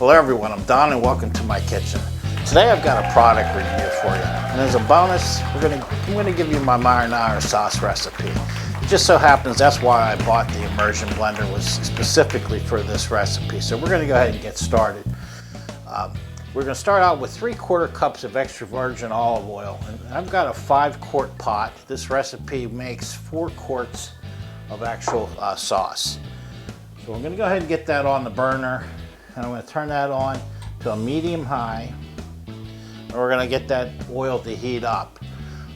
Hello everyone, I'm Don and welcome to my kitchen. Today I've got a product review for you. And as a bonus, I'm going to give you my marinara sauce recipe. It just so happens that's why I bought the Immersion blender, was specifically for this recipe. So we're going to go ahead and get started. We're going to start out with 3/4 cups of extra virgin olive oil. And I've got a 5-quart pot. This recipe makes 4 quarts of actual sauce. So I'm going to go ahead and get that on the burner. And I'm going to turn that on to a medium high. And we're going to get that oil to heat up.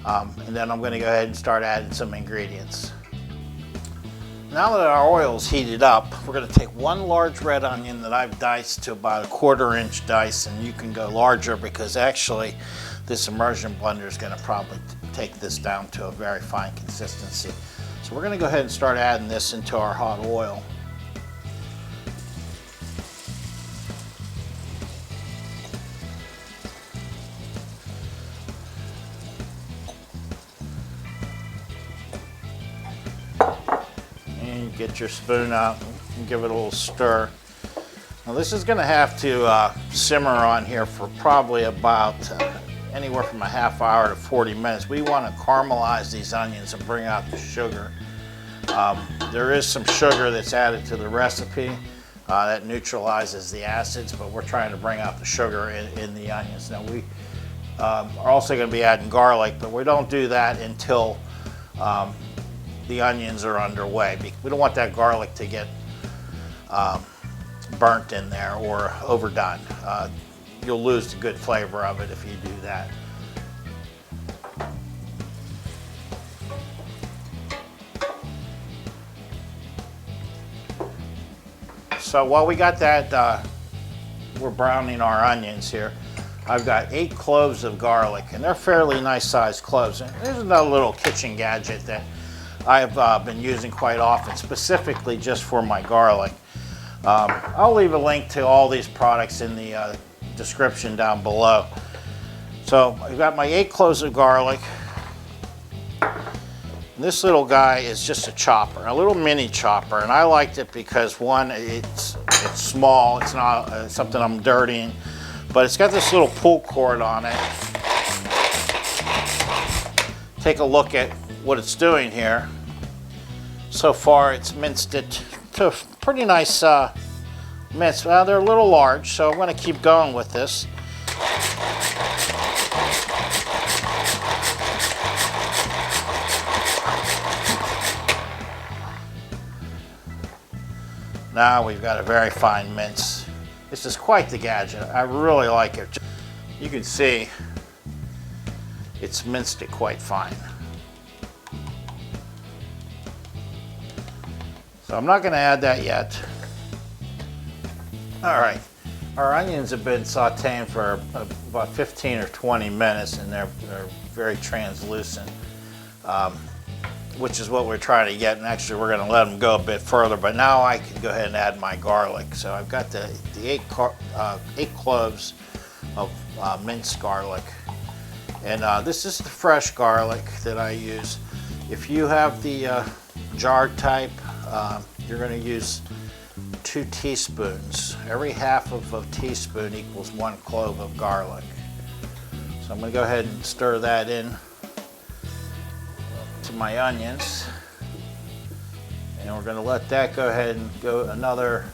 And then I'm going to go ahead and start adding some ingredients. Now that our oil is heated up, we're going to take 1 large red onion that I've diced to about a 1/4 inch dice, and you can go larger because actually this Immersion blender is going to probably take this down to a very fine consistency. So we're going to go ahead and start adding this into our hot oil. Get your spoon out and give it a little stir. Now this is going to have to simmer on here for probably about anywhere from a half hour to 40 minutes. We want to caramelize these onions and bring out the sugar. There is some sugar that's added to the recipe that neutralizes the acids, but we're trying to bring out the sugar in the onions. Now we are also going to be adding garlic, but we don't do that until the onions are underway. We don't want that garlic to get burnt in there or overdone. You'll lose the good flavor of it if you do that. So while we got that, we're browning our onions here. I've got 8 cloves of garlic, and they're fairly nice sized cloves. And there's another little kitchen gadget that I've been using quite often, specifically just for my garlic. I'll leave a link to all these products in the description down below. So I've got my 8 cloves of garlic. This little guy is just a chopper, a little mini chopper, and I liked it because one, it's small, it's not something I'm dirtying, but it's got this little pull cord on it. Take a look at what it's doing here. So far it's minced it to a pretty nice mince. Well, they're a little large, so I'm going to keep going with this. Now we've got a very fine mince. This is quite the gadget. I really like it. You can see it's minced it quite fine. So I'm not going to add that yet. All right, our onions have been sauteing for about 15 or 20 minutes, and they're very translucent, which is what we're trying to get. And actually, we're going to let them go a bit further. But now I can go ahead and add my garlic. So I've got the 8 cloves of minced garlic, and this is the fresh garlic that I use. If you have the jar type, you're going to use 2 teaspoons. Every half of a teaspoon equals 1 clove of garlic. So I'm going to go ahead and stir that in to my onions. And we're going to let that go ahead and go another,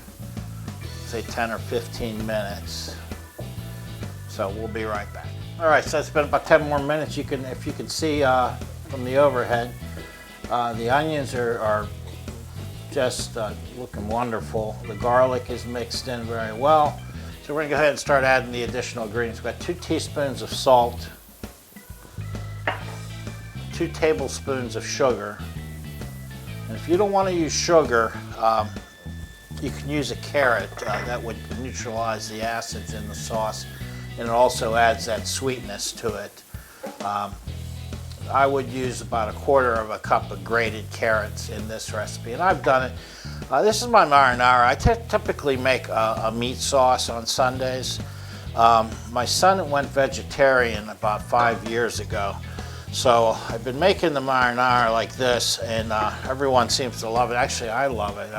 say, 10 or 15 minutes. So we'll be right back. All right, so it's been about 10 more minutes. If you can see from the overhead, the onions are just looking wonderful. The garlic is mixed in very well. So we're going to go ahead and start adding the additional ingredients. We've got 2 teaspoons of salt, 2 tablespoons of sugar. And if you don't want to use sugar, you can use a carrot. That would neutralize the acids in the sauce, and it also adds that sweetness to it. I would use about 1/4 cup of grated carrots in this recipe, and I've done it. This is my marinara. I typically make a meat sauce on Sundays. My son went vegetarian about 5 years ago, so I've been making the marinara like this, and everyone seems to love it. Actually, I love it.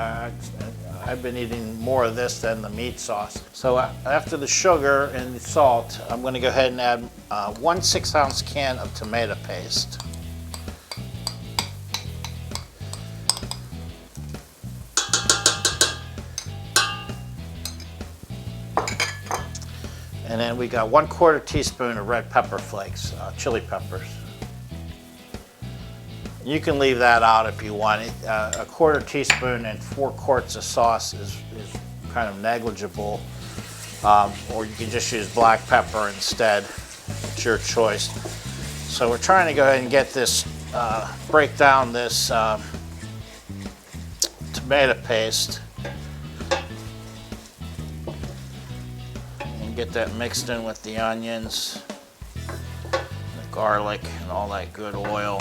I've been eating more of this than the meat sauce. So after the sugar and the salt, I'm going to go ahead and add 1 6-ounce can of tomato paste. And then we got 1/4 teaspoon of red pepper flakes, chili peppers. You can leave that out if you want. A 1/4 teaspoon and 4 quarts of sauce is kind of negligible. Or you can just use black pepper instead. It's your choice. So we're trying to go ahead and get this, break down this tomato paste. Get that mixed in with the onions, the garlic, and all that good oil.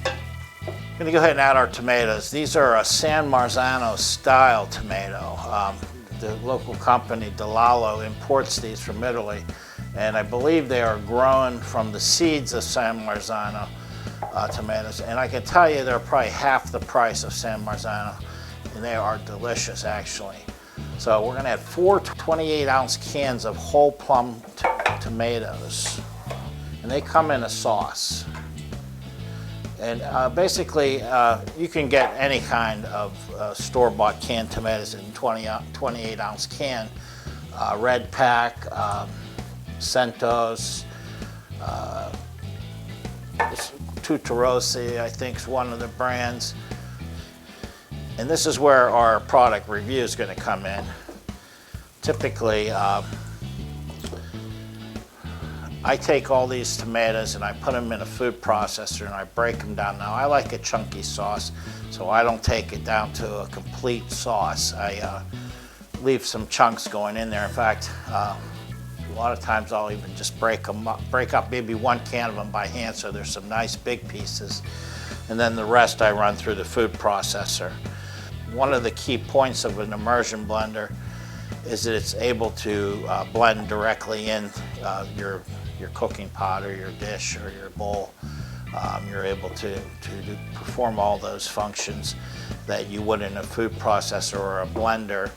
I'm going to go ahead and add our tomatoes. These are a San Marzano style tomato. The local company, Delalo, imports these from Italy, and I believe they are grown from the seeds of San Marzano tomatoes. And I can tell you they're probably half the price of San Marzano, and they are delicious actually. So we're going to add 4 28-ounce cans of whole plum tomatoes, and they come in a sauce. And basically, you can get any kind of store-bought canned tomatoes in 28-ounce can. Red Pack, Centos, Tutorossi, I think is one of the brands. And this is where our product review is going to come in. Typically, I take all these tomatoes and I put them in a food processor and I break them down. Now, I like a chunky sauce, so I don't take it down to a complete sauce. I leave some chunks going in there. In fact, a lot of times I'll even just break up maybe 1 can of them by hand, so there's some nice big pieces. And then the rest I run through the food processor. One of the key points of an immersion blender is that it's able to blend directly in your cooking pot or your dish or your bowl. You're able to perform all those functions that you would in a food processor or a blender.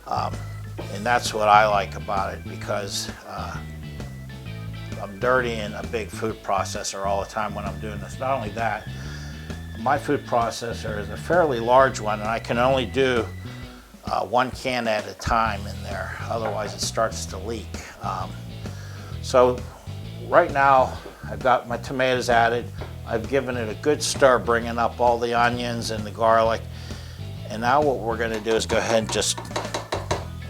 And that's what I like about it, because I'm dirtying a big food processor all the time when I'm doing this. Not only that, my food processor is a fairly large one, and I can only do 1 can at a time in there. Otherwise, it starts to leak. So right now, I've got my tomatoes added. I've given it a good stir, bringing up all the onions and the garlic. And now what we're going to do is go ahead and just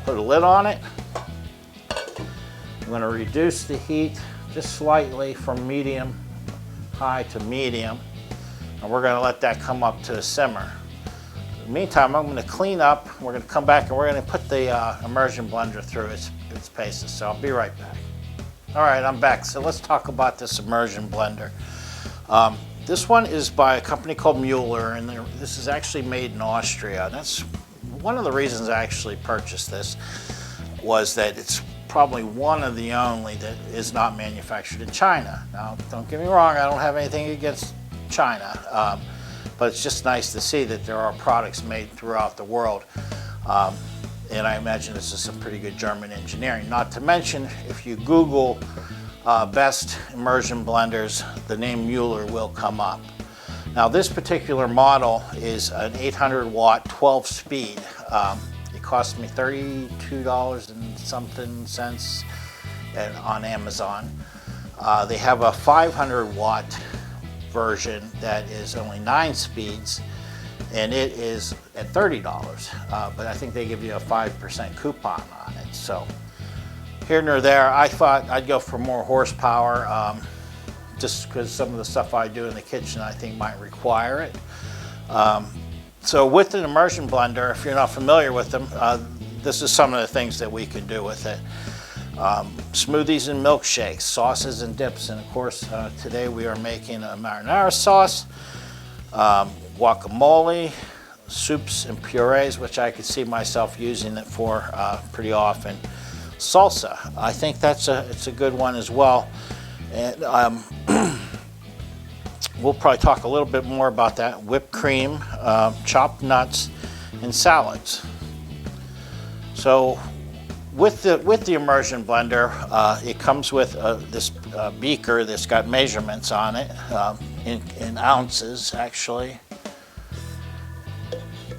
put a lid on it. I'm going to reduce the heat just slightly from medium high to medium. And we're going to let that come up to a simmer. In the meantime, I'm going to clean up. We're going to come back and we're going to put the immersion blender through its paces. So I'll be right back. All right, I'm back. So let's talk about this immersion blender. This one is by a company called Mueller, and this is actually made in Austria. That's one of the reasons I actually purchased this, was that it's probably one of the only that is not manufactured in China. Now, don't get me wrong, I don't have anything against China, but it's just nice to see that there are products made throughout the world. And I imagine this is some pretty good German engineering. Not to mention, if you Google best immersion blenders, the name Mueller will come up. Now, this particular model is an 800 watt 12 speed. It cost me $32 and something cents on Amazon. They have a 500 watt version that is only 9 speeds, and it is at $30, but I think they give you a 5% coupon on it. So here nor there, I thought I'd go for more horsepower, just because some of the stuff I do in the kitchen I think might require it. So with an immersion blender, if you're not familiar with them, this is some of the things that we can do with it. Smoothies and milkshakes, sauces and dips, and of course today we are making a marinara sauce, guacamole, soups and purees, which I could see myself using it for pretty often. Salsa, I think it's a good one as well, and we'll probably talk a little bit more about that. Whipped cream, chopped nuts, and salads. So with the immersion blender, it comes with this beaker that's got measurements on it, in ounces actually.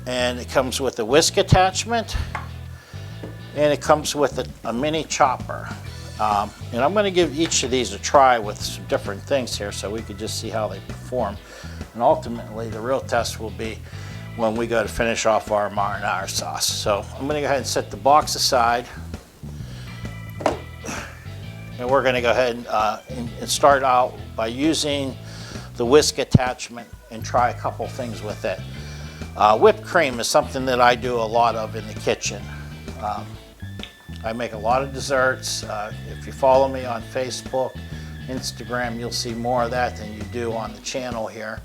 And it comes with a whisk attachment, and it comes with a mini chopper. And I'm going to give each of these a try with some different things here so we could just see how they perform. And ultimately the real test will be when we go to finish off our marinara sauce. So I'm going to go ahead and set the box aside. And we're going to go ahead and start out by using the whisk attachment and try a couple things with it. Whipped cream is something that I do a lot of in the kitchen. I make a lot of desserts. If you follow me on Facebook, Instagram, you'll see more of that than you do on the channel here.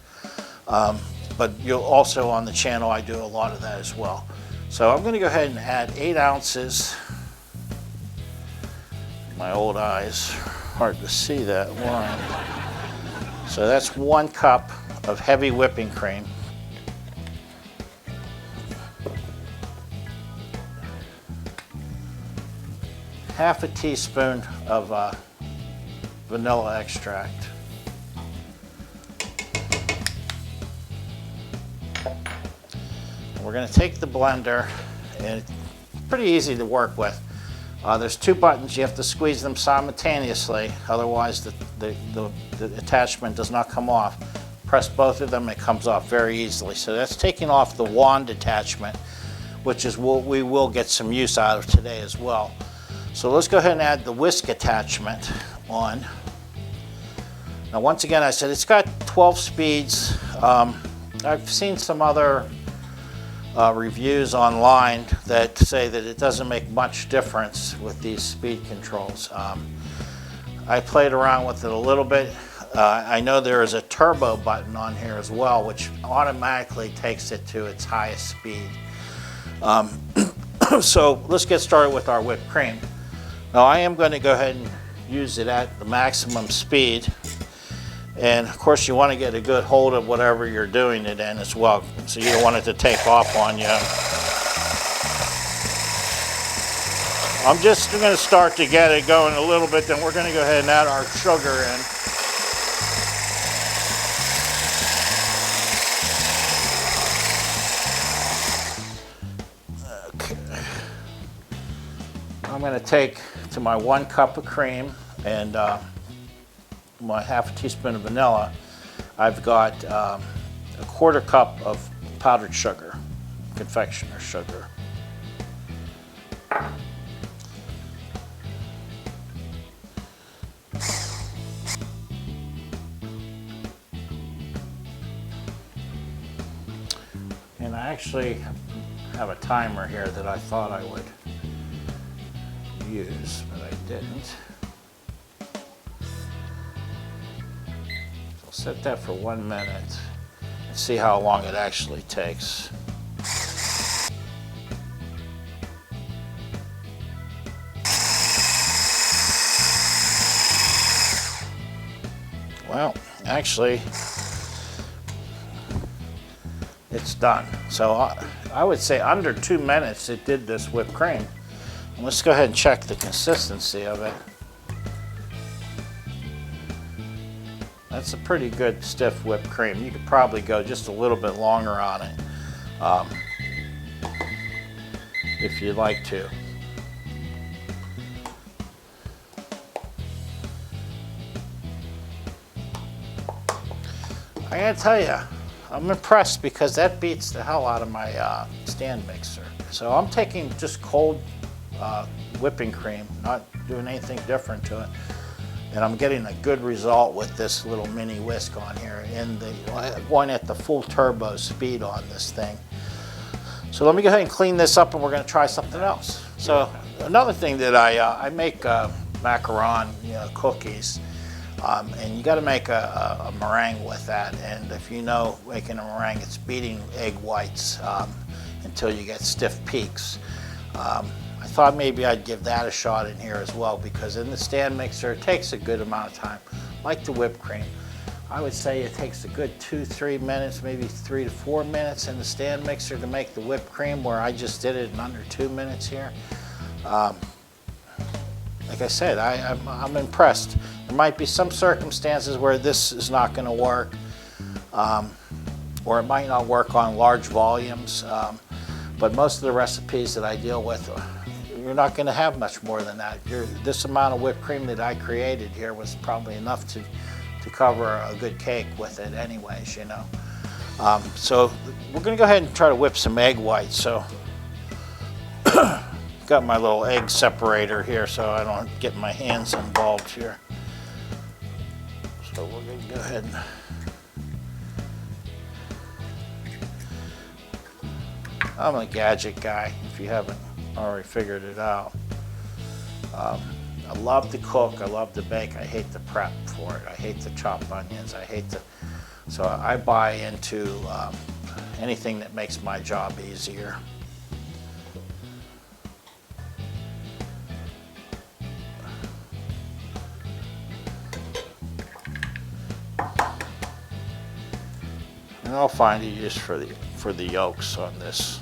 But you'll also on the channel, I do a lot of that as well. So I'm going to go ahead and add 8 ounces. My old eyes, hard to see that line. So that's 1 cup of heavy whipping cream. Half a teaspoon of vanilla extract. We're going to take the blender, and it's pretty easy to work with. There's 2 buttons. You have to squeeze them simultaneously, otherwise the attachment does not come off. Press both of them, it comes off very easily. So that's taking off the wand attachment, which is what we will get some use out of today as well. So let's go ahead and add the whisk attachment on. Now once again, I said it's got 12 speeds. I've seen some other reviews online that say that it doesn't make much difference with these speed controls. I played around with it a little bit. I know there is a turbo button on here as well, which automatically takes it to its highest speed. So let's get started with our whipped cream. Now I am going to go ahead and use it at the maximum speed. And of course you want to get a good hold of whatever you're doing it in as well, so you don't want it to take off on you. I'm just going to start to get it going a little bit, then we're going to go ahead and add our sugar in. Okay. I'm going to take to my 1 cup of cream and my half a teaspoon of vanilla. I've got a 1/4 cup of powdered sugar, confectioner sugar. And I actually have a timer here that I thought I would use, but I didn't. Set that for 1 minute and see how long it actually takes. Well, actually, it's done. So I would say under 2 minutes it did this whipped cream. And let's go ahead and check the consistency of it. That's a pretty good stiff whipped cream. You could probably go just a little bit longer on it if you'd like to. I gotta tell you, I'm impressed because that beats the hell out of my stand mixer. So I'm taking just cold whipping cream, not doing anything different to it. And I'm getting a good result with this little mini whisk on here, and going at the full turbo speed on this thing. So let me go ahead and clean this up, and we're going to try something else. So another thing that I make macaron, cookies, and you got to make a meringue with that. And if you know making a meringue, it's beating egg whites until you get stiff peaks. I thought maybe I'd give that a shot in here as well, because in the stand mixer it takes a good amount of time, like the whipped cream. I would say it takes a good 2-3 minutes, maybe 3 to 4 minutes in the stand mixer to make the whipped cream, where I just did it in under 2 minutes here. Like I said, I'm impressed. There might be some circumstances where this is not going to work, or it might not work on large volumes, but most of the recipes that I deal with, you're not going to have much more than that. This amount of whipped cream that I created here was probably enough to cover a good cake with it anyways, you know. So we're going to go ahead and try to whip some egg whites. So got my little egg separator here so I don't get my hands involved here. So we're going to go ahead and I'm a gadget guy, if you haven't already figured it out. I love to cook, I love to bake, I hate to prep for it. I hate to chop onions, so I buy into anything that makes my job easier. And I'll find a use for the yolks on this.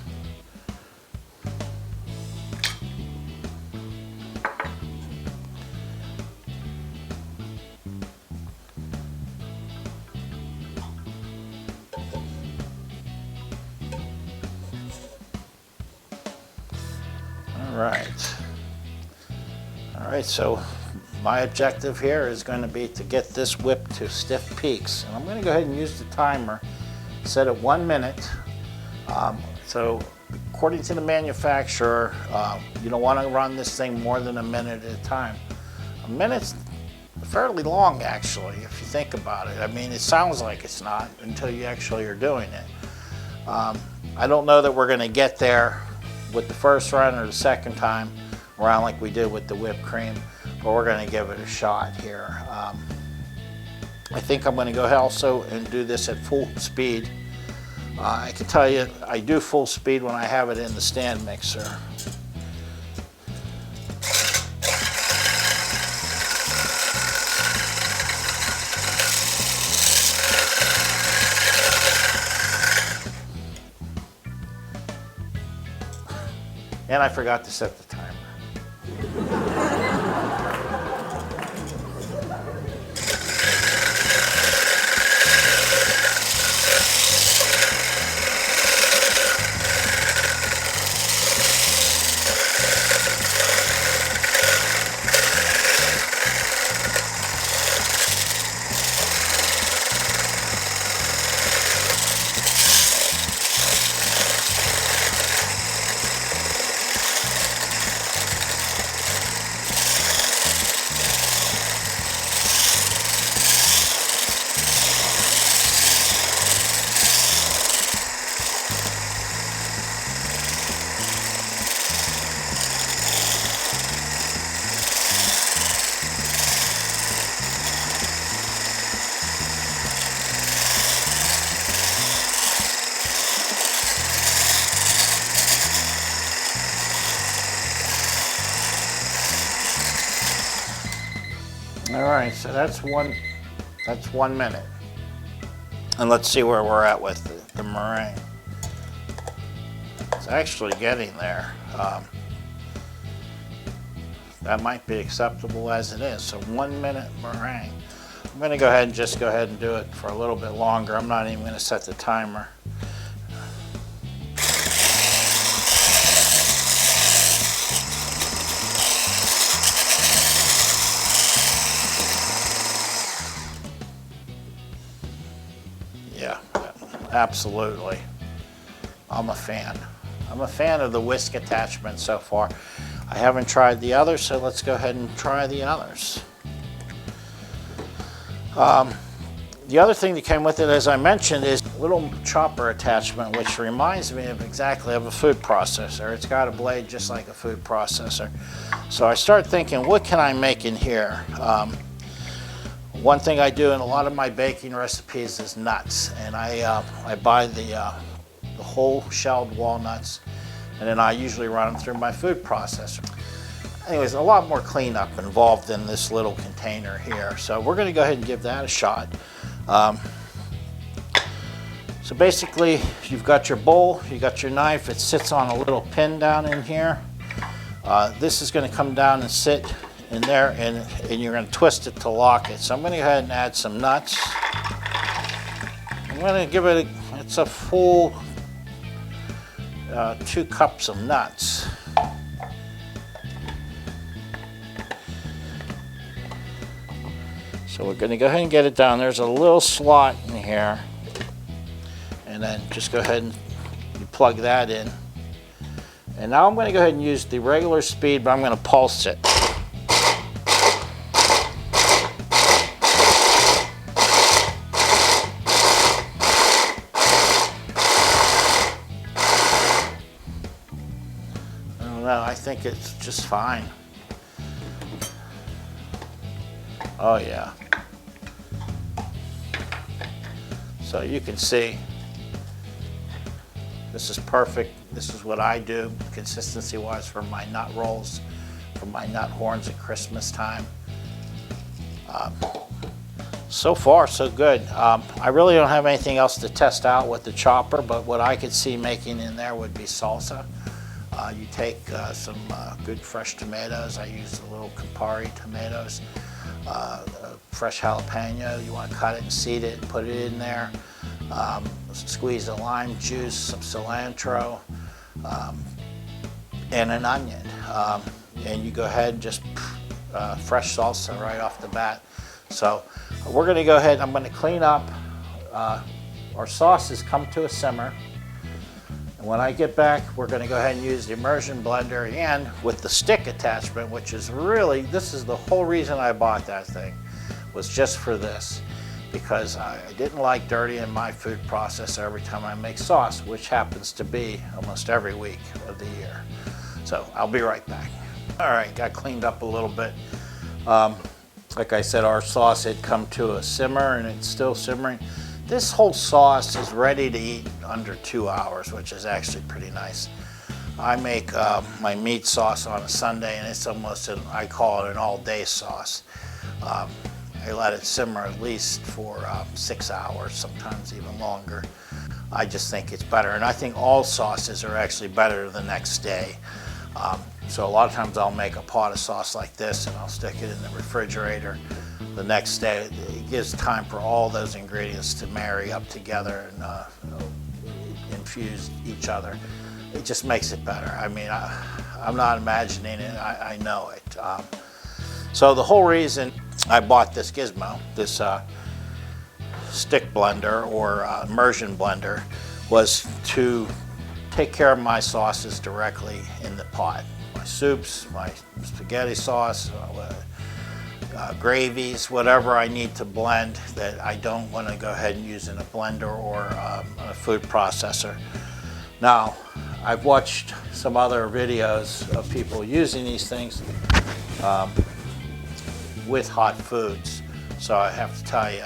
All right, so my objective here is going to be to get this whipped to stiff peaks. And I'm going to go ahead and use the timer, set it 1 minute. So according to the manufacturer, you don't want to run this thing more than a minute at a time. A minute's fairly long, actually, if you think about it. I mean, it sounds like it's not until you actually are doing it. I don't know that we're going to get there with the first run or the second time around like we did with the whipped cream, but we're going to give it a shot here. I think I'm going to go ahead also and do this at full speed. I can tell you I do full speed when I have it in the stand mixer. And I forgot to set the timer. All right, so that's 1 minute. And let's see where we're at with the meringue. It's actually getting there. That might be acceptable as it is. So 1 minute meringue. I'm going to go ahead and do it for a little bit longer. I'm not even going to set the timer. Yeah, absolutely. I'm a fan. I'm a fan of the whisk attachment so far. I haven't tried the others, so let's go ahead and try the others. The other thing that came with it, as I mentioned, is a little chopper attachment, which reminds me of exactly of a food processor. It's got a blade just like a food processor. So I start thinking, what can I make in here? One thing I do in a lot of my baking recipes is nuts, and I buy the whole shelled walnuts, and then I usually run them through my food processor. Anyways, a lot more cleanup involved in this little container here, so we're going to go ahead and give that a shot. So basically, you've got your bowl, you got your knife, it sits on a little pin down in here. This is going to come down and sit in there, and you're going to twist it to lock it. So I'm going to go ahead and add some nuts. I'm going to give it, it's a full 2 cups of nuts. So we're going to go ahead and get it down. There's a little slot in here. And then just go ahead and you plug that in. And now I'm going to go ahead and use the regular speed, but I'm going to pulse it. I don't know, I think it's just fine. Oh yeah. So you can see, this is perfect. This is what I do consistency-wise for my nut rolls, for my nut horns at Christmas time. So far, so good. I really don't have anything else to test out with the chopper, but what I could see making in there would be salsa. You take some good fresh tomatoes. I use the little Campari tomatoes. Fresh jalapeno, you want to cut it and seed it, put it in there. Squeeze a lime juice, some cilantro, and an onion. And you go ahead and just fresh salsa right off the bat. So we're going to go ahead, I'm going to clean up. Our sauce has come to a simmer. And when I get back, we're going to go ahead and use the Immersion blender and with the stick attachment, which is really, this is the whole reason I bought that thing, was just for this. Because I didn't like dirtying my food processor every time I make sauce, which happens to be almost every week of the year. So I'll be right back. All right, got cleaned up a little bit. Like I said, our sauce had come to a simmer and it's still simmering. This whole sauce is ready to eat under 2 hours, which is actually pretty nice. I make my meat sauce on a Sunday and it's almost, I call it an all-day sauce. I let it simmer at least for 6 hours, sometimes even longer. I just think it's better, and I think all sauces are actually better the next day. So a lot of times I'll make a pot of sauce like this and I'll stick it in the refrigerator. The next day, it gives time for all those ingredients to marry up together and infuse each other. It just makes it better. I mean, I'm not imagining it, I know it. So the whole reason I bought this gizmo, this stick blender or immersion blender, was to take care of my sauces directly in the pot. My soups, my spaghetti sauce, gravies, whatever I need to blend that I don't want to go ahead and use in a blender or a food processor. Now, I've watched some other videos of people using these things with hot foods. So I have to tell you,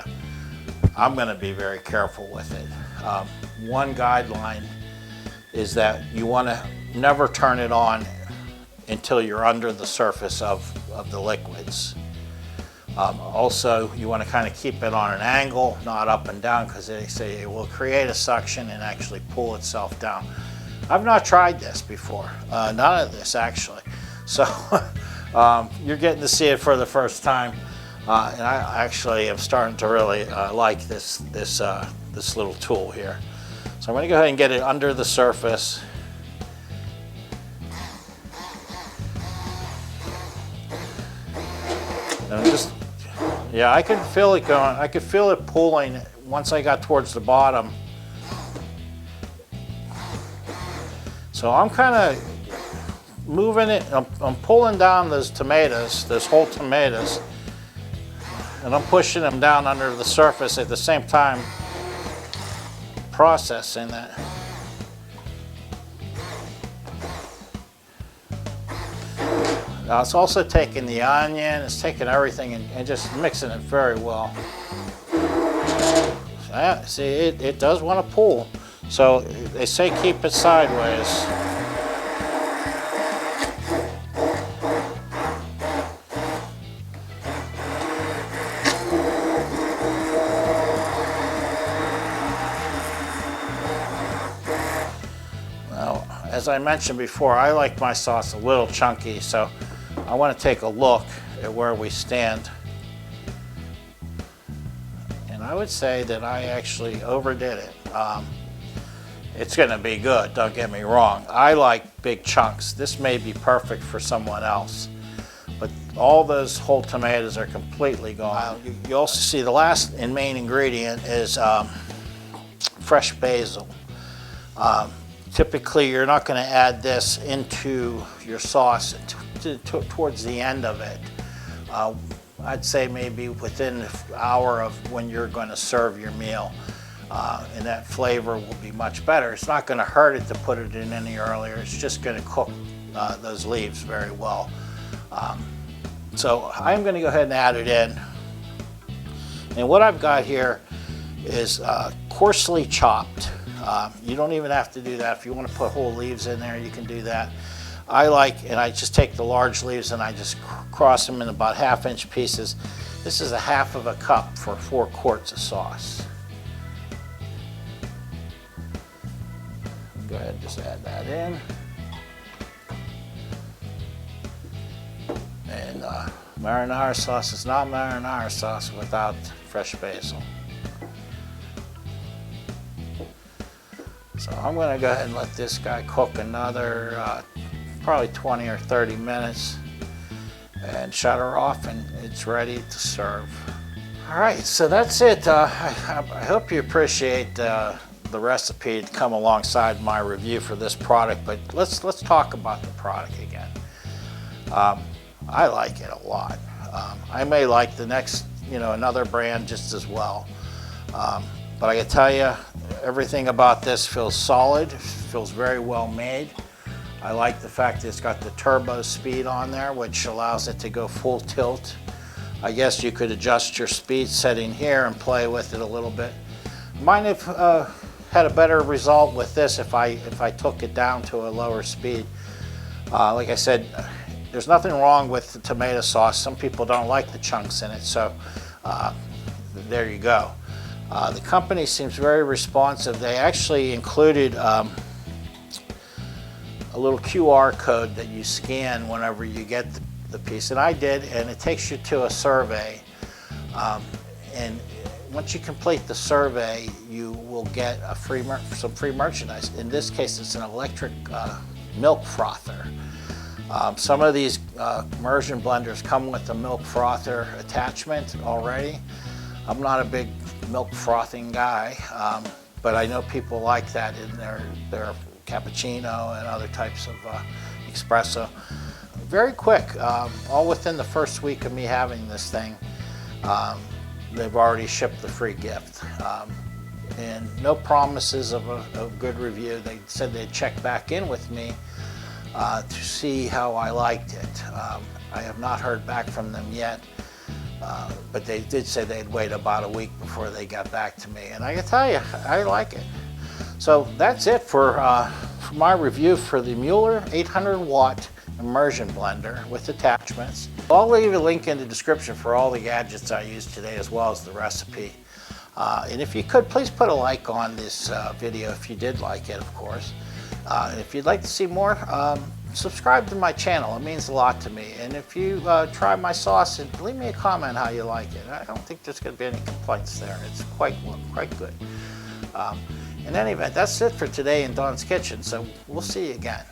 I'm going to be very careful with it. One guideline is that you want to never turn it on until you're under the surface of the liquids. Also, you want to kind of keep it on an angle, not up and down, because they say it will create a suction and actually pull itself down. I've not tried this before, none of this actually. So you're getting to see it for the first time, and I actually am starting to really like this little tool here. So I'm going to go ahead and get it under the surface. And just, yeah, I could feel it going. I could feel it pulling once I got towards the bottom. So I'm kind of moving it. I'm pulling down those tomatoes, those whole tomatoes, and I'm pushing them down under the surface at the same time processing that. Now it's also taking the onion, it's taking everything and just mixing it very well. Yeah, see, it does want to pull. So they say keep it sideways. as I mentioned before, I like my sauce a little chunky, so I want to take a look at where we stand. And I would say that I actually overdid it. It's going to be good, don't get me wrong. I like big chunks. This may be perfect for someone else, but all those whole tomatoes are completely gone. You also see the last and main ingredient is fresh basil. Typically, you're not going to add this into your sauce towards the end of it. I'd say maybe within an hour of when you're going to serve your meal. And that flavor will be much better. It's not going to hurt it to put it in any earlier. It's just going to cook those leaves very well. So I'm going to go ahead and add it in. And what I've got here is coarsely chopped. You don't even have to do that. If you want to put whole leaves in there, you can do that. I just take the large leaves and I just cross them in about 1/2-inch pieces. This is 1/2 of a cup for 4 quarts of sauce. Go ahead and just add that in. And marinara sauce is not marinara sauce without fresh basil. So I'm going to go ahead and let this guy cook another probably 20 or 30 minutes and shut her off, and it's ready to serve. All right, so that's it. I hope you appreciate the recipe to come alongside my review for this product, but let's talk about the product again. I like it a lot. I may like the next, another brand just as well. But I can tell you, everything about this feels solid, feels very well made. I like the fact that it's got the turbo speed on there, which allows it to go full tilt. I guess you could adjust your speed setting here and play with it a little bit. Might have had a better result with this if I took it down to a lower speed. Like I said, there's nothing wrong with the tomato sauce. Some people don't like the chunks in it, so there you go. The company seems very responsive. They actually included a little QR code that you scan whenever you get the piece, and I did, and it takes you to a survey. And once you complete the survey, you will get some free merchandise. In this case, it's an electric milk frother. Some of these immersion blenders come with a milk frother attachment already. I'm not a big milk frothing guy, but I know people like that in their cappuccino and other types of espresso. Very quick, all within the first week of me having this thing, they've already shipped the free gift. And no promises of a good review. They said they'd check back in with me to see how I liked it. I have not heard back from them yet, but they did say they'd wait about a week before they got back to me. And I can tell you, I like it. So that's it for my review for the Mueller 800-watt immersion blender with attachments. I'll leave a link in the description for all the gadgets I used today, as well as the recipe. And if you could, please put a like on this video if you did like it, of course. And if you'd like to see more, subscribe to my channel. It means a lot to me. And if you try my sauce, and leave me a comment how you like it. I don't think there's going to be any complaints there. It's quite good. In any event, that's it for today in Don's Kitchen, so we'll see you again.